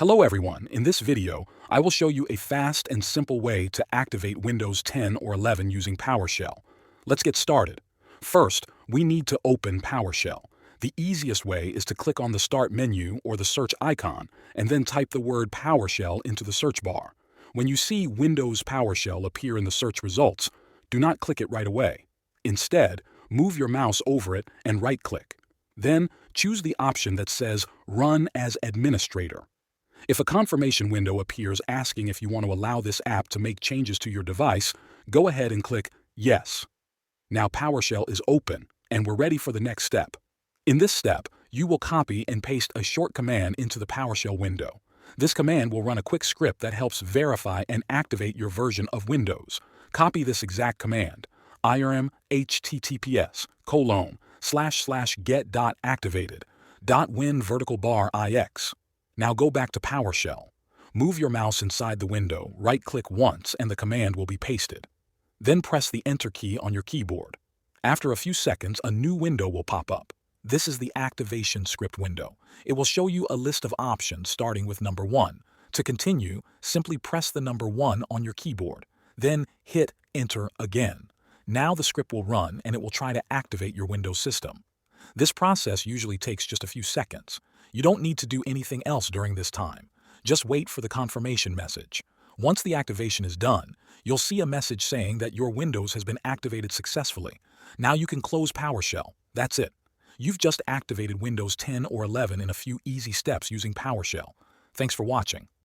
Hello everyone, in this video, I will show you a fast and simple way to activate Windows 10 or 11 using PowerShell. Let's get started. First, we need to open PowerShell. The easiest way is to click on the Start menu or the search icon, and then type the word PowerShell into the search bar. When you see Windows PowerShell appear in the search results, do not click it right away. Instead, move your mouse over it and right-click. Then, choose the option that says Run as Administrator. If a confirmation window appears asking if you want to allow this app to make changes to your device, go ahead and click Yes. Now PowerShell is open, and we're ready for the next step. In this step, you will copy and paste a short command into the PowerShell window. This command will run a quick script that helps verify and activate your version of Windows. Copy this exact command, irm https://get.activated.win:\ix. Now go back to PowerShell. Move your mouse inside the window, right-click once, and the command will be pasted. Then press the Enter key on your keyboard. After a few seconds, a new window will pop up. This is the activation script window. It will show you a list of options starting with number 1. To continue, simply press the number 1 on your keyboard. Then hit Enter again. Now the script will run and it will try to activate your Windows system. This process usually takes just a few seconds. You don't need to do anything else during this time. Just wait for the confirmation message. Once the activation is done, you'll see a message saying that your Windows has been activated successfully. Now you can close PowerShell. That's it. You've just activated Windows 10 or 11 in a few easy steps using PowerShell. Thanks for watching.